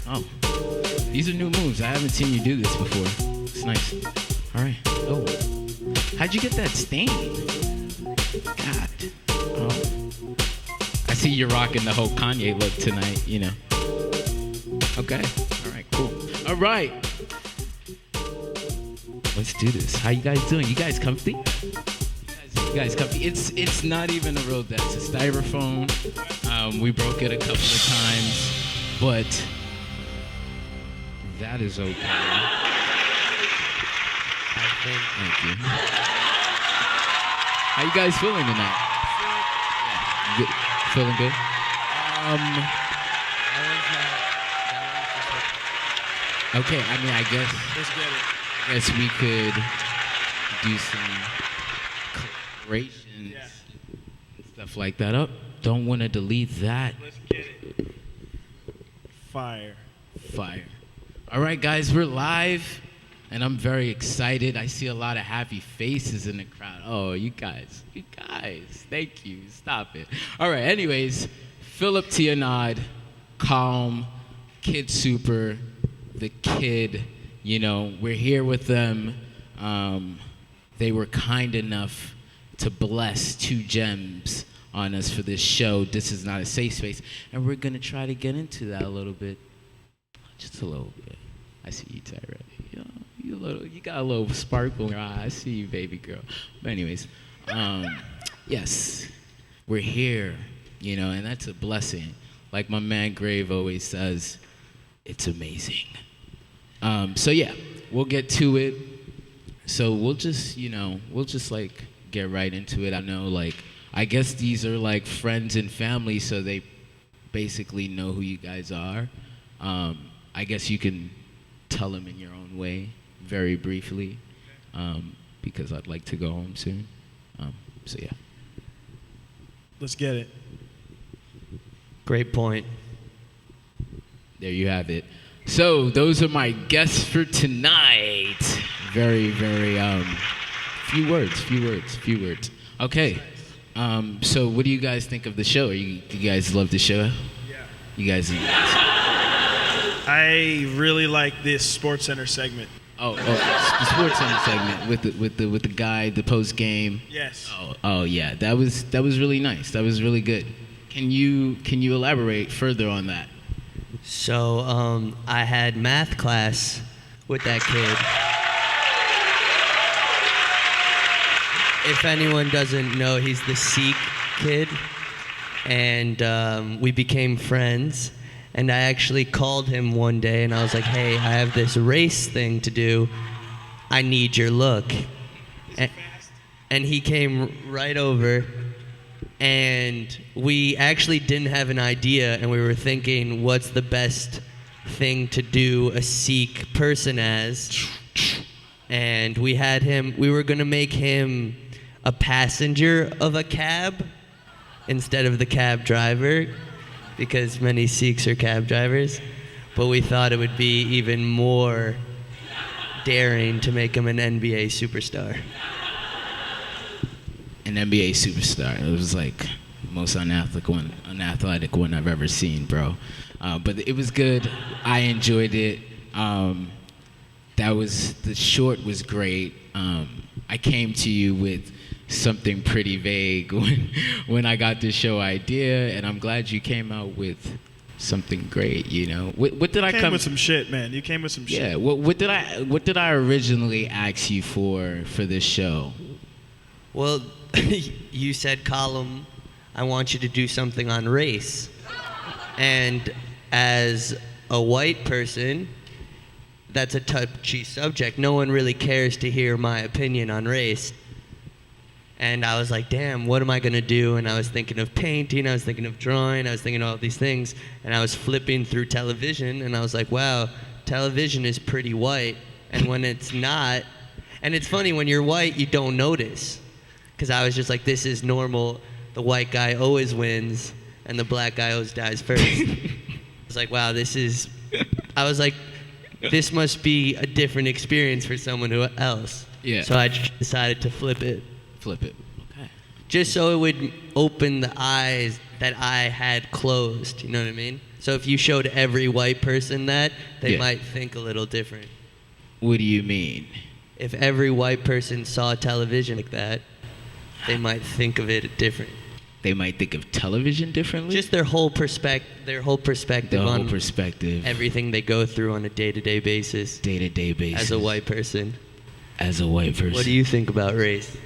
Oh, these are new moves. I haven't seen you do this before. It's nice. All right. Oh, how'd you get that stain? God. Oh, I see you're rocking the whole Kanye look tonight. You know. Okay. All right. Cool. All right. Let's do this. How you guys doing? You guys comfy? You guys comfy? It's not even a real desk. It's styrofoam. We broke it a couple of times, but that is okay. Thank you. How you guys feeling tonight? Yeah. Good. Feeling good? Okay, I mean, I guess. Let's get it. I guess we could do some collaborations and stuff like that. Up. Don't want to delete that. Let's get it. Fire. All right, guys, we're live, and I'm very excited. I see a lot of happy faces in the crowd. Oh, you guys, thank you. Stop it. All right, anyways, Phillip T, Annand, Colm, Kid Super, the Kid. You know, we're here with them. They were kind enough to bless 2 gems on us for this show. This is not a safe space. And we're going to try to get into that a little bit. Just a little bit. I see you, Tyrell. You got a little sparkle in your eye. I see you, baby girl. But anyways, yes, we're here, you know, and that's a blessing. Like my man Grave always says, it's amazing. So yeah, we'll get to it. So we'll just like get right into it. I know, like, I guess these are like friends and family, so they basically know who you guys are. I guess you can tell them in your own way, very briefly, because I'd like to go home soon. So yeah. Let's get it. Great point. There you have it. So those are my guests for tonight. Very, very few words. Okay. So what do you guys think of the show? Do you guys love the show? Yeah. You guys. I really like this Sports Center segment. Oh, the Sports Center segment with the guy, the post game. Yes. Oh yeah, that was really nice. That was really good. Can you elaborate further on that? So I had math class with that kid. If anyone doesn't know, he's the Sikh kid, and we became friends. And I actually called him one day, and I was like, "Hey, I have this race thing to do. I need your look." And he came right over, and we actually didn't have an idea, and we were thinking, what's the best thing to do a Sikh person as? And we were gonna make him a passenger of a cab instead of the cab driver, because many Sikhs are cab drivers. But we thought it would be even more daring to make him an NBA superstar. An NBA superstar. It was like the most unathletic one I've ever seen, bro. But it was good. I enjoyed it. The short was great. I came to you with something pretty vague when I got the show idea, and I'm glad you came out with something great. You know, what did I come with some shit, man? You came with some shit. Yeah. What did I originally ask you for this show? Well, you said, Colm, I want you to do something on race. And as a white person, that's a touchy subject. No one really cares to hear my opinion on race. And I was like, damn, what am I going to do? And I was thinking of painting, I was thinking of drawing, I was thinking of all these things. And I was flipping through television, and I was like, wow, television is pretty white. And when it's not, and it's funny, when you're white, you don't notice. Because I was just like, this is normal. The white guy always wins, and the black guy always dies first. I was like, wow, this must be a different experience for someone else. Yeah. So I decided to flip it. Okay. Just so it would open the eyes that I had closed, you know what I mean? So if you showed every white person that, they Yeah. might think a little different. What do you mean? If every white person saw television like that, they might think of it different. They might think of television differently? Just their whole perspective the whole on perspective. everything they go through on a day-to-day basis Day-to-day basis. as a white person. As a white person. What do you think about race?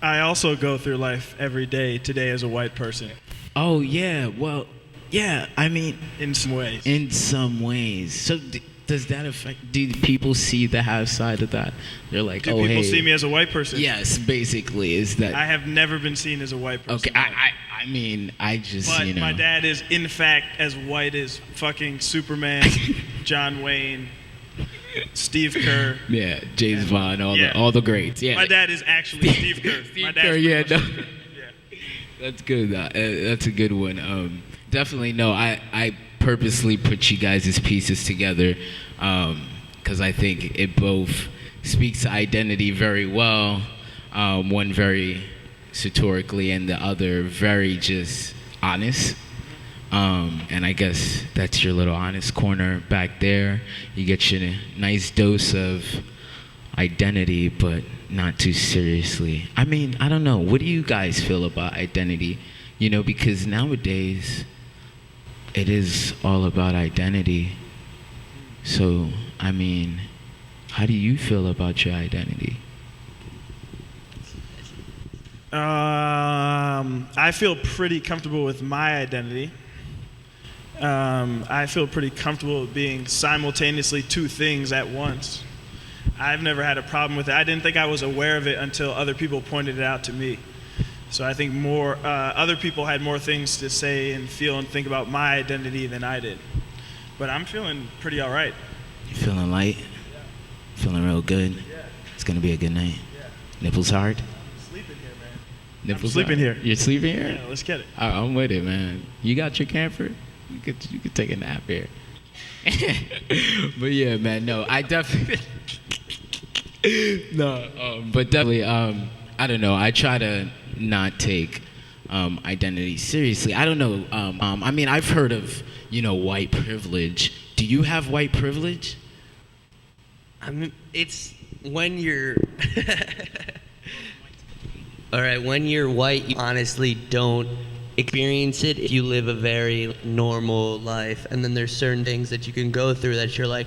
I also go through life every day today as a white person Oh, yeah. Well, yeah. I mean, in some ways. in some ways. So does that affect, do people see the half side of that? They're like, Do oh, people hey. see me as a white person? Yes, basically. Is that. I have never been seen as a white person. Okay, I mean, I just, But you know. my dad is, in fact, as white as fucking Superman, John Wayne, Steve Kerr. Yeah, James Bond, yeah. all the greats. Yeah. My dad is actually Steve Kerr. Steve My dad's Kerr, yeah, pretty much no. Steve Kerr. Yeah. That's good. That's a good one. Definitely, no. I purposely put you guys' pieces together because I think it both speaks to identity very well. One very satirically, and the other very just honest. And I guess that's your little honest corner back there. You get your nice dose of identity, but not too seriously. I mean, I don't know. What do you guys feel about identity? You know, because nowadays it is all about identity. So, I mean, how do you feel about your identity? I feel pretty comfortable with my identity. I feel pretty comfortable with being simultaneously two things at once. I've never had a problem with it. I didn't think I was aware of it until other people pointed it out to me. So I think more other people had more things to say and feel and think about my identity than I did. But I'm feeling pretty all right. You feeling light? Yeah. Feeling real good? Yeah. It's gonna be a good night. Yeah. Nipples hard? I'm sleeping here, man. Nipples sleeping hard? here. You're sleeping here? Yeah, let's get it. I'm with it, man. You got your camper? You could take a nap here. But yeah, man, no, I definitely but definitely I don't know. I try to not take identity seriously. I don't know. I mean, I've heard of, you know, white privilege. Do you have white privilege? I mean, it's when you're all right, when you're white, you honestly don't experience it if you live a very normal life. And then there's certain things that you can go through that you're like,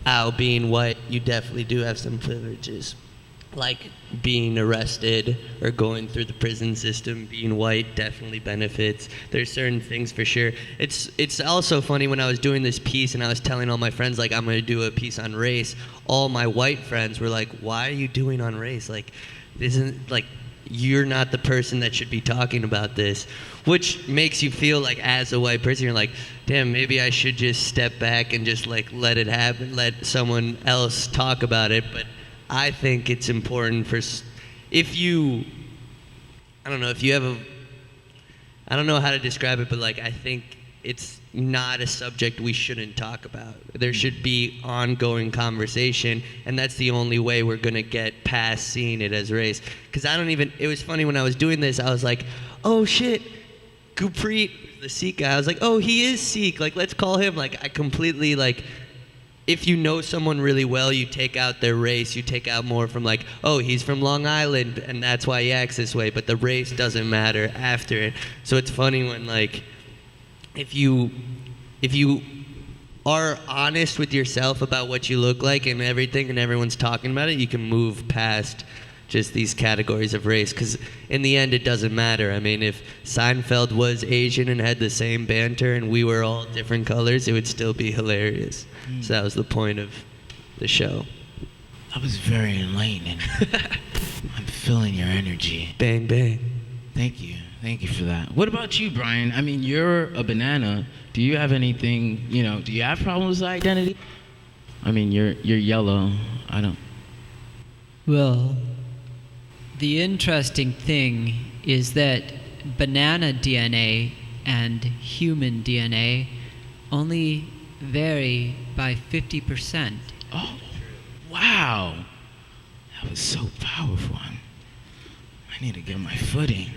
ow, being white, you definitely do have some privileges. Like being arrested or going through the prison system, being white definitely benefits. There's certain things for sure. It's also funny when I was doing this piece and I was telling all my friends, like, I'm going to do a piece on race. All my white friends were like, why are you doing on race? Like, isn't, like, you're not the person that should be talking about this, which makes you feel like, as a white person, you're like, damn, maybe I should just step back and just like let it happen, let someone else talk about it. But I think it's important for, if you, I don't know, if you have a, I don't know how to describe it, but like, I think it's not a subject we shouldn't talk about. There should be ongoing conversation, and that's the only way we're gonna get past seeing it as race. Because I don't even, it was funny when I was doing this, I was like, oh shit, Gurpreet, the Sikh guy, I was like, oh, he is Sikh, like, let's call him. Like, I completely, like, if you know someone really well, you take out their race, you take out more from like, oh, he's from Long Island, and that's why he acts this way, but the race doesn't matter after it. So it's funny when, like, if you are honest with yourself about what you look like and everything, and everyone's talking about it, you can move past just these categories of race, because in the end it doesn't matter. I mean, if Seinfeld was Asian and had the same banter and we were all different colors, it would still be hilarious. So that was the point of the show. That was very enlightening. I'm feeling your energy. Bang, bang. Thank you for that. What about you, Bryan? I mean, you're a banana. Do you have anything, you know, do you have problems with identity? I mean, you're yellow. I don't. Well, the interesting thing is that banana DNA and human DNA only vary by 50%. Oh, wow. That was so powerful. I need to get my footing.